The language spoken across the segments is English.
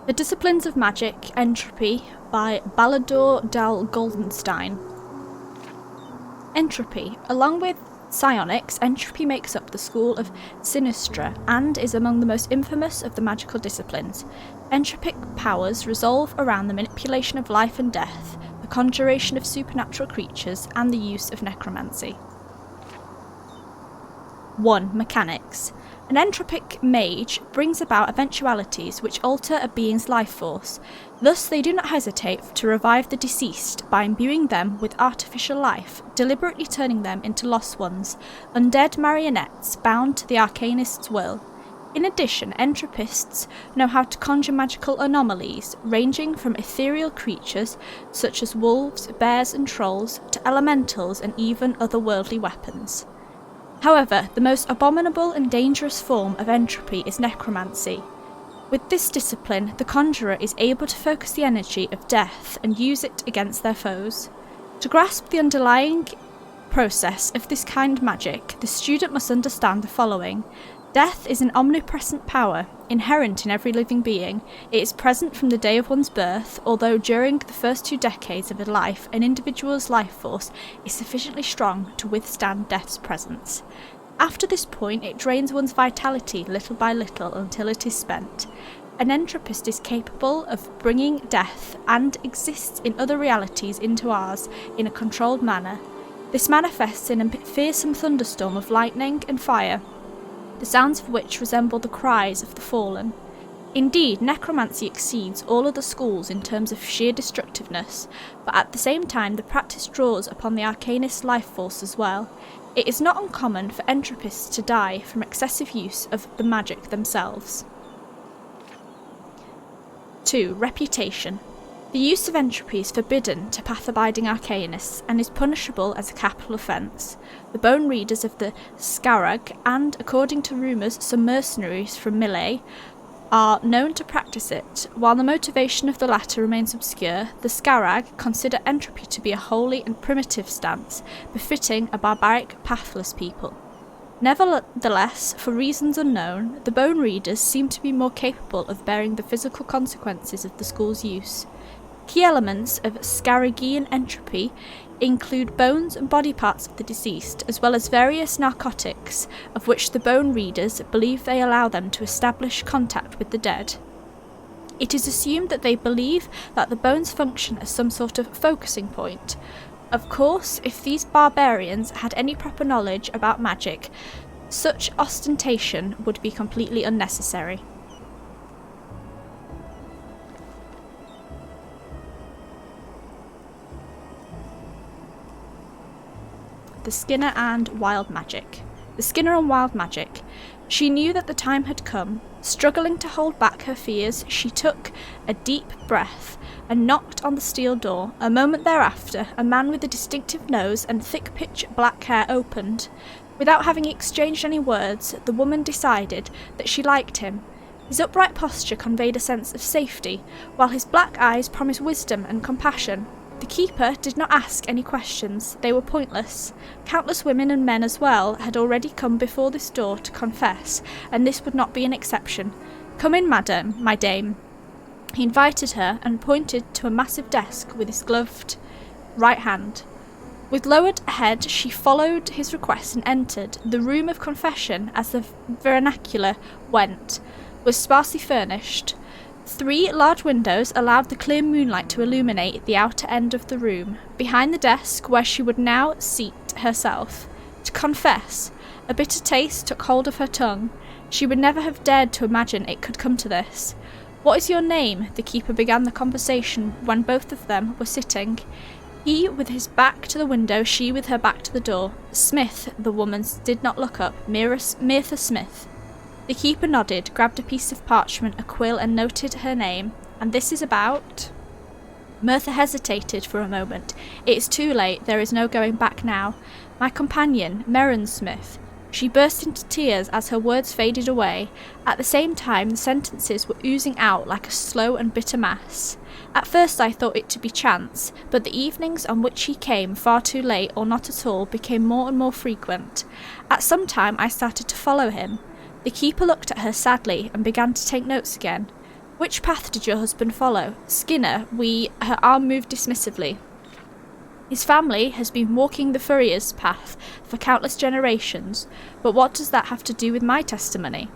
The Disciplines of Magic, Entropy, by Ballador Dal Goldenstein. Entropy. Along with psionics, entropy makes up the school of Sinistra and is among the most infamous of the magical disciplines. Entropic powers revolve around the manipulation of life and death, the conjuration of supernatural creatures, and the use of necromancy. 1. Mechanics. An entropic mage brings about eventualities which alter a being's life force. Thus they do not hesitate to revive the deceased by imbuing them with artificial life, deliberately turning them into lost ones, undead marionettes bound to the arcanist's will. In addition, entropists know how to conjure magical anomalies, ranging from ethereal creatures such as wolves, bears and trolls, to elementals and even otherworldly weapons. However, the most abominable and dangerous form of entropy is necromancy. With this discipline, the conjurer is able to focus the energy of death and use it against their foes. To grasp the underlying process of this kind of magic, the student must understand the following. Death is an omnipresent power, inherent in every living being. It is present from the day of one's birth, although during the first 2 decades of a life, an individual's life force is sufficiently strong to withstand death's presence. After this point, it drains one's vitality little by little until it is spent. An entropist is capable of bringing death and exists in other realities into ours in a controlled manner. This manifests in a fearsome thunderstorm of lightning and fire, the sounds of which resemble the cries of the fallen. Indeed, necromancy exceeds all other schools in terms of sheer destructiveness, but at the same time the practice draws upon the arcanist's life force as well. It is not uncommon for entropists to die from excessive use of the magic themselves. 2. Reputation. The use of entropy is forbidden to path-abiding arcanists and is punishable as a capital offence. The bone readers of the Scarab, and according to rumours some mercenaries from Millet, are known to practice it. While the motivation of the latter remains obscure, the Scarab consider entropy to be a holy and primitive stance, befitting a barbaric, pathless people. Nevertheless, for reasons unknown, the bone readers seem to be more capable of bearing the physical consequences of the school's use. Key elements of Scaragian entropy include bones and body parts of the deceased, as well as various narcotics, of which the bone readers believe they allow them to establish contact with the dead. It is assumed that they believe that the bones function as some sort of focusing point. Of course, if these barbarians had any proper knowledge about magic, such ostentation would be completely unnecessary. The Skinner and Wild Magic. The Skinner and Wild Magic. She knew that the time had come. Struggling to hold back her fears, she took a deep breath and knocked on the steel door. A moment thereafter, a man with a distinctive nose and thick pitch black hair opened. Without having exchanged any words, the woman decided that she liked him. His upright posture conveyed a sense of safety, while his black eyes promised wisdom and compassion. The keeper did not ask any questions, they were pointless. Countless women and men as well had already come before this door to confess, and this would not be an exception. "Come in, madam, my dame." He invited her and pointed to a massive desk with his gloved right hand. With lowered head, she followed his request and entered. The room of confession, as the vernacular went, was sparsely furnished. 3 large windows allowed the clear moonlight to illuminate the outer end of the room, behind the desk where she would now seat herself. To confess, a bitter taste took hold of her tongue. She would never have dared to imagine it could come to this. "What is your name?" the keeper began the conversation when both of them were sitting. He with his back to the window, she with her back to the door. "Smith," the woman did not look up. "Mirtha Smith." The keeper nodded, grabbed a piece of parchment, a quill, and noted her name. "And this is about?" Mirtha hesitated for a moment. "It is too late, there is no going back now. My companion, Merrin Smith." She burst into tears as her words faded away. At the same time, the sentences were oozing out like a slow and bitter mass. At first I thought it to be chance, but the evenings on which he came far too late or not at all became more and more frequent. At some time I started to follow him. The keeper looked at her sadly and began to take notes again. Which path did your husband follow? Skinner, her arm moved dismissively. His family has been walking the furrier's path for countless generations, but what does that have to do with my testimony?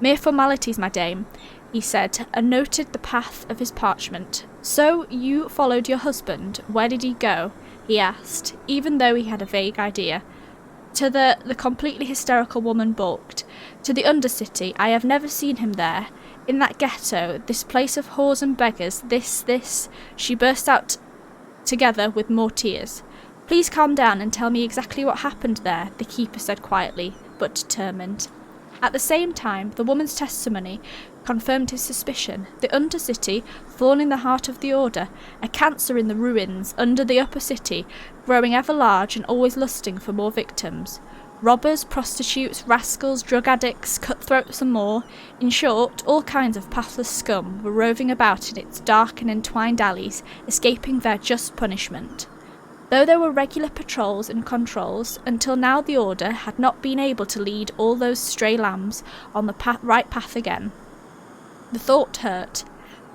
Mere formalities, my dame, he said, and noted the path of his parchment. So you followed your husband. Where did he go? He asked, even though he had a vague idea. To the completely hysterical woman balked. To the Undercity. I have never seen him there. In that ghetto, this place of whores and beggars, this. She burst out together with more tears. Please calm down and tell me exactly what happened there, the keeper said quietly, but determined. At the same time, the woman's testimony confirmed his suspicion. The Undercity, thorn in the heart of the Order, a cancer in the ruins under the upper city, growing ever large and always lusting for more victims. Robbers, prostitutes, rascals, drug addicts, cutthroats and more. In short, all kinds of pathless scum were roving about in its dark and entwined alleys, escaping their just punishment. Though there were regular patrols and controls, until now the Order had not been able to lead all those stray lambs on the right path again. The thought hurt.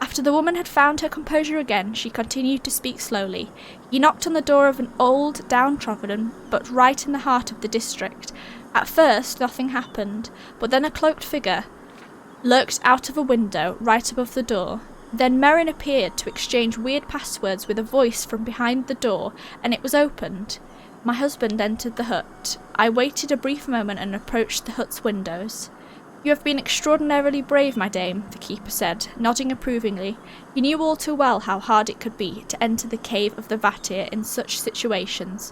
After the woman had found her composure again, she continued to speak slowly. He knocked on the door of an old, downtrodden, but right in the heart of the district. At first, nothing happened, but then a cloaked figure lurked out of a window right above the door. Then Merrin appeared to exchange weird passwords with a voice from behind the door, and it was opened. My husband entered the hut. I waited a brief moment and approached the hut's windows. You have been extraordinarily brave, my dame, the keeper said, nodding approvingly. He knew all too well how hard it could be to enter the cave of the Vatir in such situations.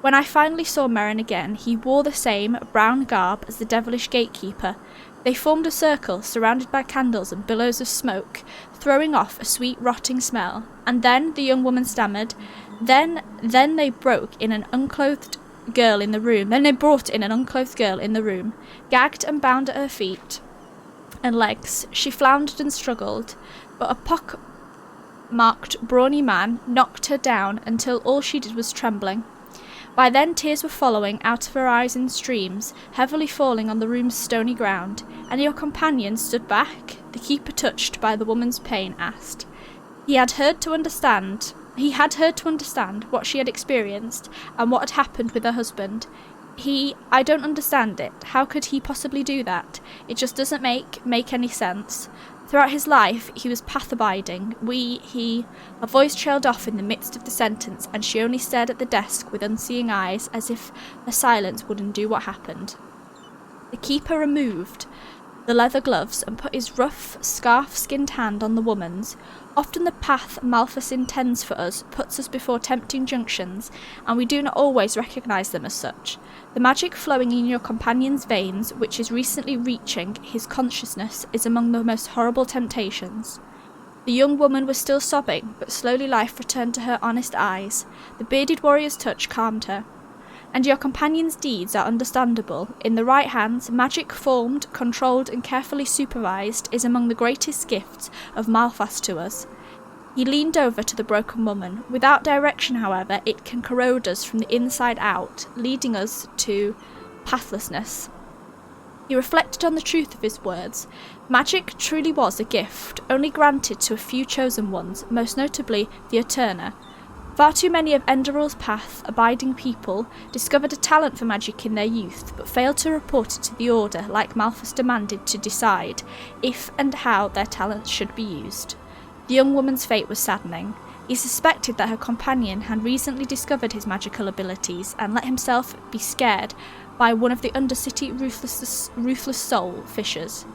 When I finally saw Merrin again, he wore the same brown garb as the devilish gatekeeper. They formed a circle, surrounded by candles and billows of smoke, throwing off a sweet, rotting smell. And then, the young woman stammered, Then they brought in an unclothed girl in the room, gagged and bound at her feet and legs. She floundered and struggled, but a pock-marked, brawny man knocked her down until all she did was trembling. By then tears were following out of her eyes in streams, heavily falling on the room's stony ground. And your companion stood back? The keeper, touched by the woman's pain, asked. He had heard to understand what she had experienced and what had happened with her husband. I don't understand it. How could he possibly do that? It just doesn't make any sense. Throughout his life, he was path-abiding. A voice trailed off in the midst of the sentence, and she only stared at the desk with unseeing eyes, as if her silence would undo what happened. The keeper removed the leather gloves and put his rough, scarf-skinned hand on the woman's. Often the path Malthus intends for us puts us before tempting junctions, and we do not always recognise them as such. The magic flowing in your companion's veins, which is recently reaching his consciousness, is among the most horrible temptations. The young woman was still sobbing, but slowly life returned to her honest eyes. The bearded warrior's touch calmed her. And your companion's deeds are understandable. In the right hands, magic formed, controlled, and carefully supervised is among the greatest gifts of Malthus to us. He leaned over to the broken woman. Without direction, however, it can corrode us from the inside out, leading us to pathlessness. He reflected on the truth of his words. Magic truly was a gift, only granted to a few chosen ones, most notably the Eterna. Far too many of Enderal's path-abiding people discovered a talent for magic in their youth, but failed to report it to the Order, like Malthus demanded to decide if and how their talents should be used. The young woman's fate was saddening. He suspected that her companion had recently discovered his magical abilities and let himself be scared by one of the Undercity ruthless soul fishers.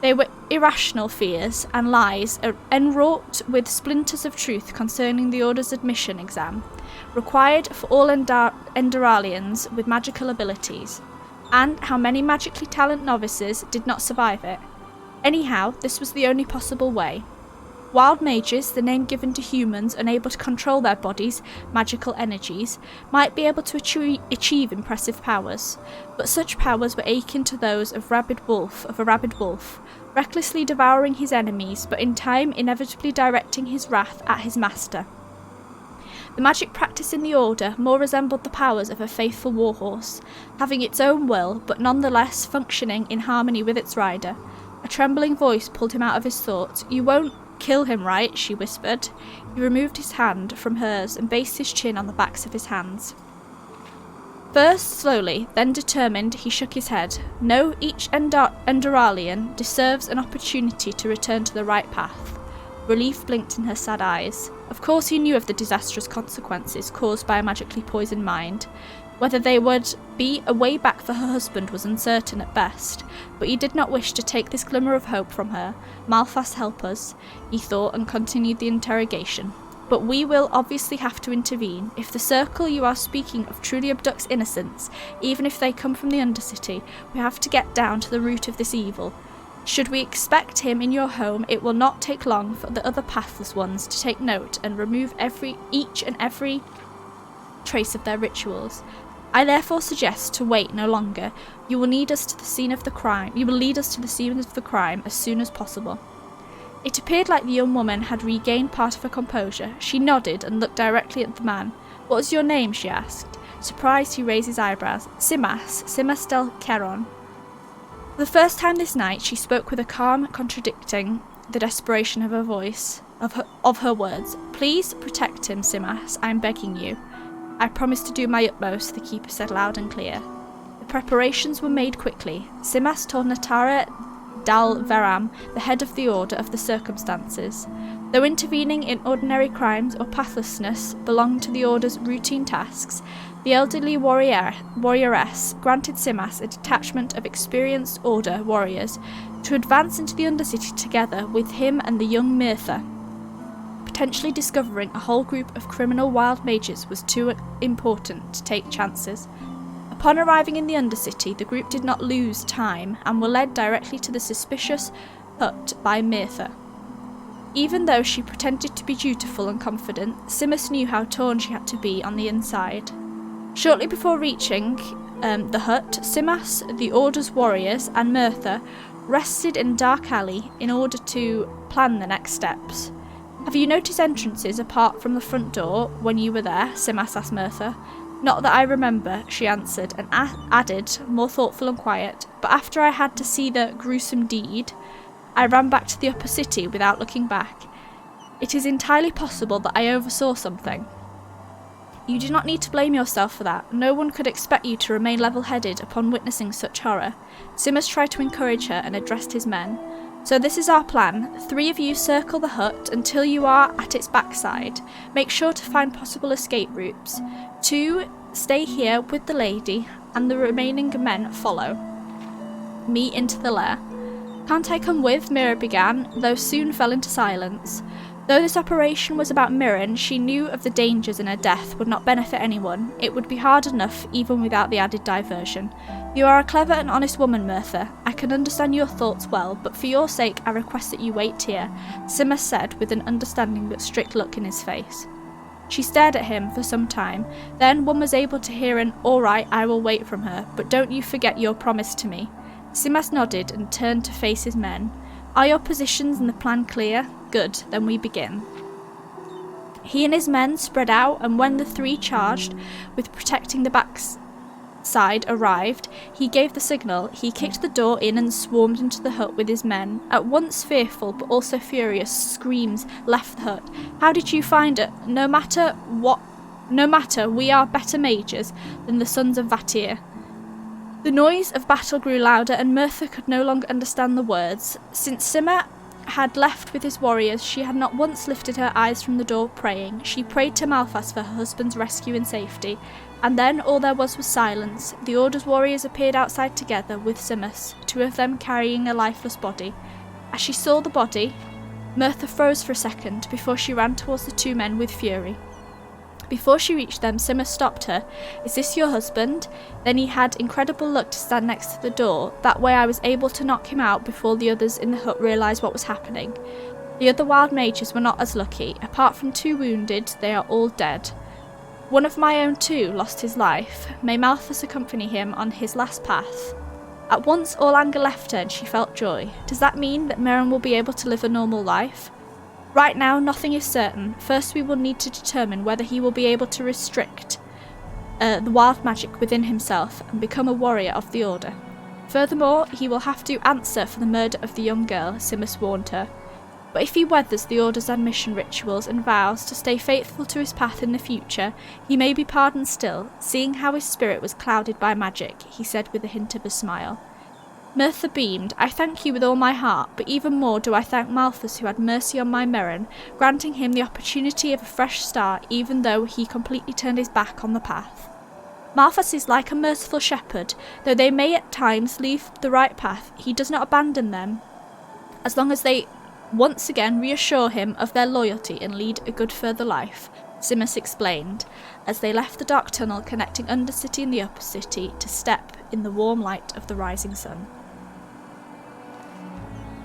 They were irrational fears and lies enwrought with splinters of truth concerning the Order's admission exam, required for all Enderalians with magical abilities, and how many magically talented novices did not survive it. Anyhow, this was the only possible way. Wild mages, the name given to humans unable to control their bodies' magical energies, might be able to achieve impressive powers, but such powers were akin to those of a rabid wolf, recklessly devouring his enemies, but in time inevitably directing his wrath at his master. The magic practice in the Order more resembled the powers of a faithful warhorse, having its own will, but nonetheless functioning in harmony with its rider. A trembling voice pulled him out of his thoughts. "You won't kill him, right?" she whispered. He removed his hand from hers and based his chin on the backs of his hands. First slowly, then determined, he shook his head. No, each Enderalian deserves an opportunity to return to the right path. Relief blinked in her sad eyes. Of course he knew of the disastrous consequences caused by a magically poisoned mind. Whether they would be a way back for her husband was uncertain at best, but he did not wish to take this glimmer of hope from her. "Malphas, help us," he thought, and continued the interrogation. "But we will obviously have to intervene. If the circle you are speaking of truly abducts innocents, even if they come from the Undercity, we have to get down to the root of this evil. Should we expect him in your home, it will not take long for the other pathless ones to take note and remove each and every trace of their rituals. I therefore suggest to wait no longer. You will lead us to the scene of the crime as soon as possible." It appeared like the young woman had regained part of her composure. She nodded and looked directly at the man. "What is your name?" she asked. Surprised, he raised his eyebrows. Simas del Caron." For the first time this night, she spoke with a calm contradicting the desperation of her voice, of her words. "Please protect him, Simas, I am begging you." "I promise to do my utmost," the keeper said loud and clear. The preparations were made quickly. Simas told Natara Dal Veram, the head of the Order, of the circumstances. Though intervening in ordinary crimes or pathlessness belonged to the Order's routine tasks, the elderly warrioress granted Simas a detachment of experienced Order warriors to advance into the Undercity together with him and the young Mirtha. Potentially discovering a whole group of criminal wild mages was too important to take chances. Upon arriving in the Undercity, the group did not lose time and were led directly to the suspicious hut by Mirtha. Even though she pretended to be dutiful and confident, Simas knew how torn she had to be on the inside. Shortly before reaching the hut, Simas, the Order's warriors, and Mirtha rested in a dark alley in order to plan the next steps. "Have you noticed entrances apart from the front door when you were there?" Simas asked Mirtha. "Not that I remember," she answered, and added, more thoughtful and quiet, "but after I had to see the gruesome deed, I ran back to the upper city without looking back. It is entirely possible that I oversaw something." "You do not need to blame yourself for that. No one could expect you to remain level-headed upon witnessing such horror." Simas tried to encourage her and addressed his men. "So this is our plan. 3 of you circle the hut until you are at its backside. Make sure to find possible escape routes. 2 stay here with the lady, and the remaining men follow me into the lair." "Can't I come with?" Mira began, though soon fell into silence. Though this operation was about Mirren, she knew of the dangers and her death would not benefit anyone. It would be hard enough even without the added diversion. "You are a clever and honest woman, Mirtha. I can understand your thoughts well, but for your sake I request that you wait here," Simas said with an understanding but strict look in his face. She stared at him for some time. Then one was able to hear an "All right, I will wait" from her, "but don't you forget your promise to me." Simas nodded and turned to face his men. "Are your positions and the plan clear? Good, then we begin." He and his men spread out, and when the 3 charged with protecting the backside arrived, he gave the signal. He kicked the door in and swarmed into the hut with his men. At once fearful but also furious screams left the hut. "How did you find it? No matter, we are better mages than the sons of Vatir." The noise of battle grew louder, and Mirtha could no longer understand the words. Since Simas had left with his warriors, she had not once lifted her eyes from the door praying. She prayed to Malphas for her husband's rescue and safety, and then all there was silence. The Order's warriors appeared outside together with Simas, 2 of them carrying a lifeless body. As she saw the body, Mirtha froze for a second before she ran towards the 2 men with fury. Before she reached them, Simas stopped her. "Is this your husband?" Then he had incredible luck to stand next to the door. That way I was able to knock him out before the others in the hut realised what was happening. The other wild mages were not as lucky. Apart from 2 wounded, they are all dead. One of my own too lost his life. May Malphas accompany him on his last path. At once all anger left her and she felt joy. Does that mean that Merrin will be able to live a normal life? Right now, nothing is certain. First, we will need to determine whether he will be able to restrict the wild magic within himself and become a warrior of the Order. Furthermore, he will have to answer for the murder of the young girl, Simus warned her. But if he weathers the Order's admission rituals and vows to stay faithful to his path in the future, he may be pardoned still, seeing how his spirit was clouded by magic, he said with a hint of a smile. Merthyr beamed. I thank you with all my heart, but even more do I thank Malthus who had mercy on my Merrin, granting him the opportunity of a fresh start even though he completely turned his back on the path. Malthus is like a merciful shepherd, though they may at times leave the right path, he does not abandon them, as long as they once again reassure him of their loyalty and lead a good further life, Simus explained, as they left the dark tunnel connecting Undercity and the Upper City to step in the warm light of the rising sun.